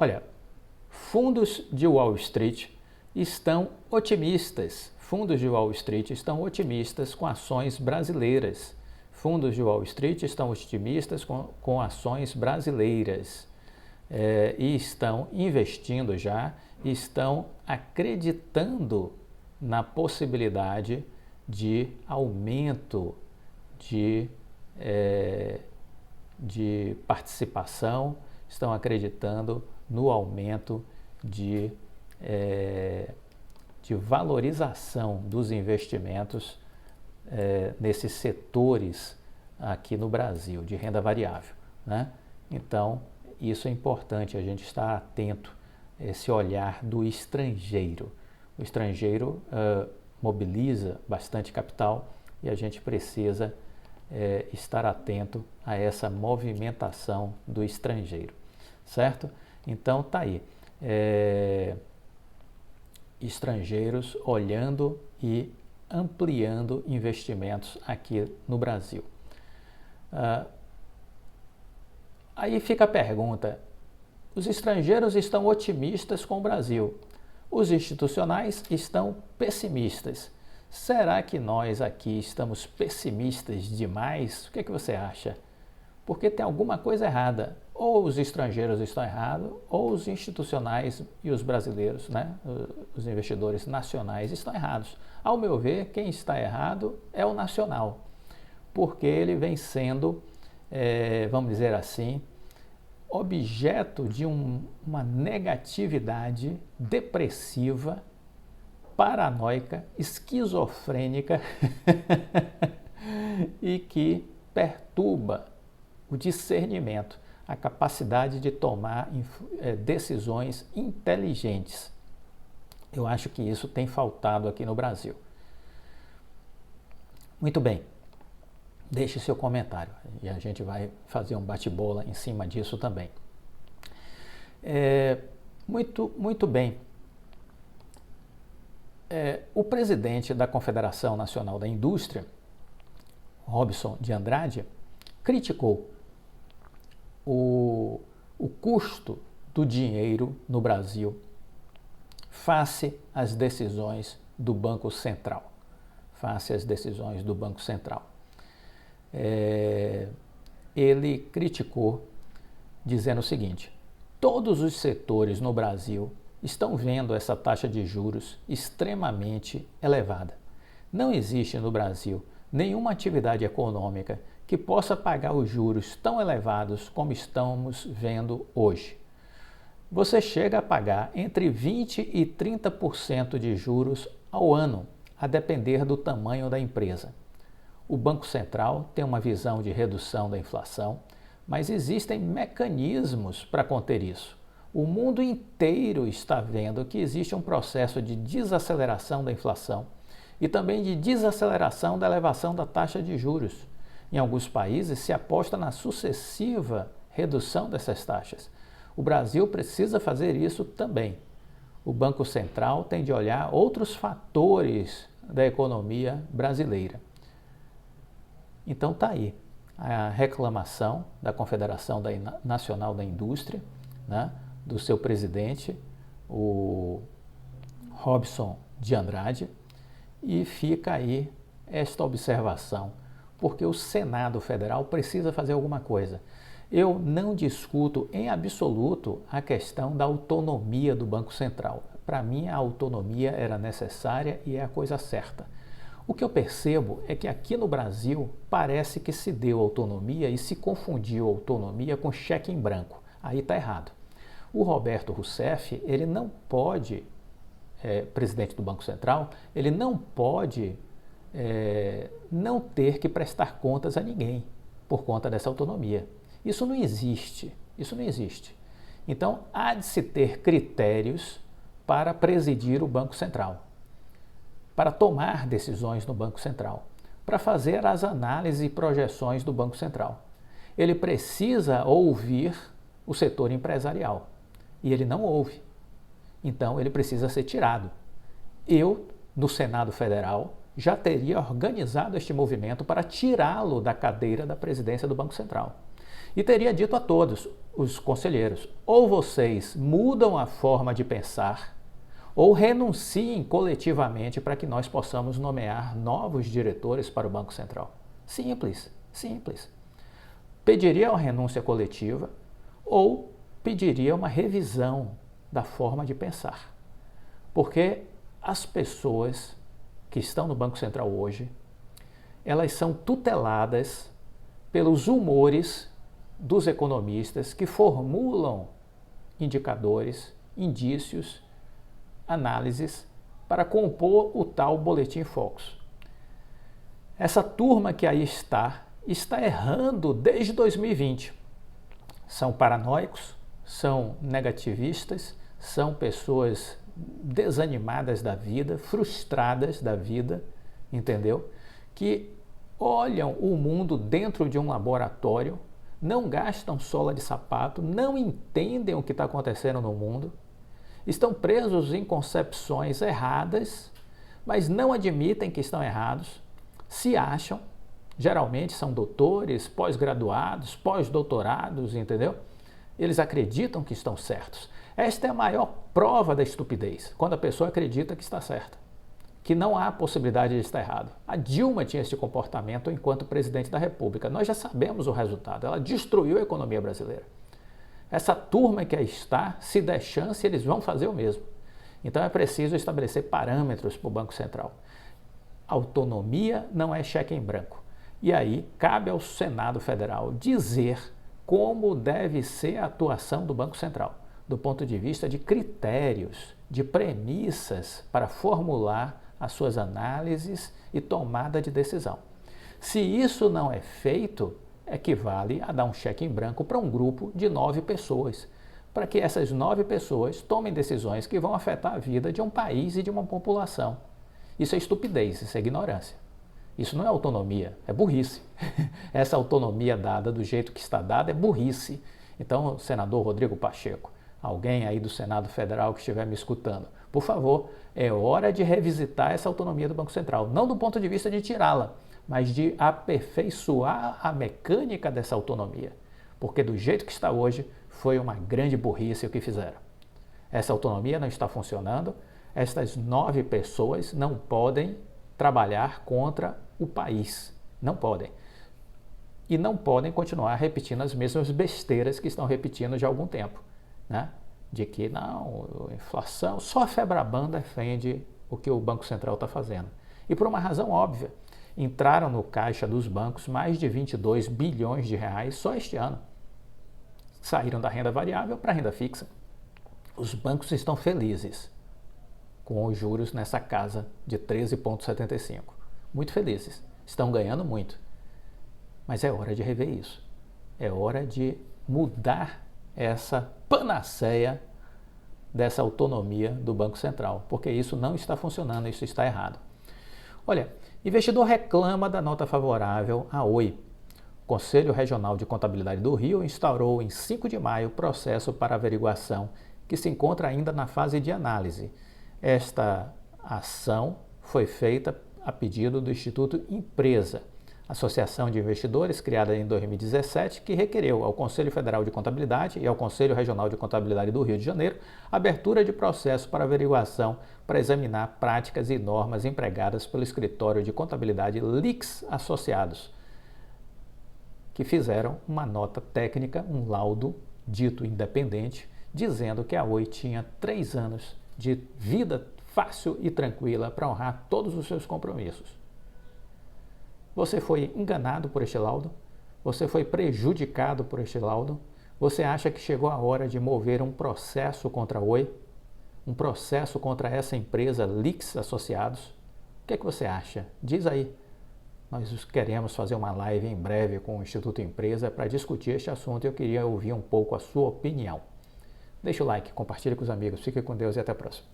Olha, fundos de Wall Street estão otimistas. Fundos de Wall Street estão otimistas com ações brasileiras. Fundos de Wall Street estão otimistas com ações brasileiras. E estão investindo já, estão acreditando na possibilidade de aumento de participação, estão acreditando no aumento de valorização dos investimentos nesses setores aqui no Brasil, de renda variável, né? Então, isso é importante, a gente estar atento a esse olhar do estrangeiro. O estrangeiro mobiliza bastante capital e a gente precisa estar atento a essa movimentação do estrangeiro, certo? Então, tá aí. Estrangeiros olhando e ampliando investimentos aqui no Brasil. Aí fica a pergunta: os estrangeiros estão otimistas com o Brasil, os institucionais estão pessimistas. Será que nós aqui estamos pessimistas demais? O que é que você acha? Porque tem alguma coisa errada. Ou os estrangeiros estão errados, ou os institucionais e os brasileiros, né, os investidores nacionais estão errados. Ao meu ver, quem está errado é o nacional, porque ele vem sendo, vamos dizer assim, objeto de uma negatividade depressiva, paranoica, esquizofrênica e que perturba o discernimento, a capacidade de tomar decisões inteligentes. Eu acho que isso tem faltado aqui no Brasil. Muito bem, deixe seu comentário e a gente vai fazer um bate-bola em cima disso também. Muito bem. O presidente da Confederação Nacional da Indústria, Robson de Andrade, criticou o custo do dinheiro no Brasil face às decisões do Banco Central. Ele criticou dizendo o seguinte: todos os setores no Brasil estão vendo essa taxa de juros extremamente elevada. Não existe no Brasil nenhuma atividade econômica que possa pagar os juros tão elevados como estamos vendo hoje. Você chega a pagar entre 20% e 30% de juros ao ano, a depender do tamanho da empresa. O Banco Central tem uma visão de redução da inflação, mas existem mecanismos para conter isso. O mundo inteiro está vendo que existe um processo de desaceleração da inflação e também de desaceleração da elevação da taxa de juros. Em alguns países se aposta na sucessiva redução dessas taxas. O Brasil precisa fazer isso também. O Banco Central tem de olhar outros fatores da economia brasileira. Então está aí a reclamação da Confederação Nacional da Indústria, né, do seu presidente, o Robson de Andrade, e fica aí esta observação, porque o Senado Federal precisa fazer alguma coisa. Eu não discuto em absoluto a questão da autonomia do Banco Central. Para mim, a autonomia era necessária e é a coisa certa. O que eu percebo é que aqui no Brasil parece que se deu autonomia e se confundiu autonomia com cheque em branco. Aí está errado. O Roberto Rousseff, ele não pode, presidente do Banco Central, ele não pode não ter que prestar contas a ninguém por conta dessa autonomia. Isso não existe. Então, há de se ter critérios para presidir o Banco Central, para tomar decisões no Banco Central, para fazer as análises e projeções do Banco Central. Ele precisa ouvir o setor empresarial e ele não ouve. Então, ele precisa ser tirado. Eu, no Senado Federal, já teria organizado este movimento para tirá-lo da cadeira da presidência do Banco Central. E teria dito a todos: os conselheiros: ou vocês mudam a forma de pensar, ou renunciem coletivamente para que nós possamos nomear novos diretores para o Banco Central. Simples, simples. Pediria uma renúncia coletiva ou pediria uma revisão da forma de pensar. Porque as pessoas que estão no Banco Central hoje, elas são tuteladas pelos humores dos economistas que formulam indicadores, indícios, análises para compor o tal Boletim Focus. Essa turma que aí está errando desde 2020. São paranoicos, são negativistas, são pessoas desanimadas da vida, frustradas da vida, entendeu? Que olham o mundo dentro de um laboratório, não gastam sola de sapato, não entendem o que está acontecendo no mundo, estão presos em concepções erradas, mas não admitem que estão errados, se acham, geralmente são doutores, pós-graduados, pós-doutorados, entendeu? Eles acreditam que estão certos. Esta é a maior prova da estupidez, quando a pessoa acredita que está certa, que não há possibilidade de estar errado. A Dilma tinha esse comportamento enquanto presidente da República. Nós já sabemos o resultado, ela destruiu a economia brasileira. Essa turma que aí está, se der chance, eles vão fazer o mesmo. Então é preciso estabelecer parâmetros para o Banco Central. Autonomia não é cheque em branco. E aí cabe ao Senado Federal dizer como deve ser a atuação do Banco Central, do ponto de vista de critérios, de premissas para formular as suas análises e tomada de decisão. Se isso não é feito, equivale a dar um cheque em branco para um grupo de 9 pessoas, para que essas 9 pessoas tomem decisões que vão afetar a vida de um país e de uma população. Isso é estupidez, isso é ignorância. Isso não é autonomia, é burrice. Essa autonomia dada do jeito que está dada é burrice. Então, senador Rodrigo Pacheco, alguém aí do Senado Federal que estiver me escutando, por favor, é hora de revisitar essa autonomia do Banco Central, não do ponto de vista de tirá-la, mas de aperfeiçoar a mecânica dessa autonomia, porque do jeito que está hoje, foi uma grande burrice o que fizeram. Essa autonomia não está funcionando, estas 9 pessoas não podem trabalhar contra o país, não podem. E não podem continuar repetindo as mesmas besteiras que estão repetindo já há algum tempo, né? De que não, inflação, só a Febraban defende o que o Banco Central está fazendo. E por uma razão óbvia, entraram no caixa dos bancos mais de 22 bilhões de reais só este ano. Saíram da renda variável para a renda fixa. Os bancos estão felizes com os juros nessa casa de 13,75. Muito felizes, estão ganhando muito. Mas é hora de rever isso. É hora de mudar essa panaceia dessa autonomia do Banco Central, porque isso não está funcionando, isso está errado. Olha, investidor reclama da nota favorável à Oi. O Conselho Regional de Contabilidade do Rio instaurou em 5 de maio processo para averiguação que se encontra ainda na fase de análise. Esta ação foi feita a pedido do Instituto Empresa, associação de investidores criada em 2017, que requereu ao Conselho Federal de Contabilidade e ao Conselho Regional de Contabilidade do Rio de Janeiro abertura de processo para averiguação para examinar práticas e normas empregadas pelo escritório de contabilidade Lix Associados, que fizeram uma nota técnica, um laudo dito independente, dizendo que a Oi tinha 3 anos de vida fácil e tranquila para honrar todos os seus compromissos. Você foi enganado por este laudo? Você foi prejudicado por este laudo? Você acha que chegou a hora de mover um processo contra a Oi? Um processo contra essa empresa Lix Associados? O que é que você acha? Diz aí. Nós queremos fazer uma live em breve com o Instituto Empresa para discutir este assunto e eu queria ouvir um pouco a sua opinião. Deixa o like, compartilhe com os amigos, fique com Deus e até a próxima.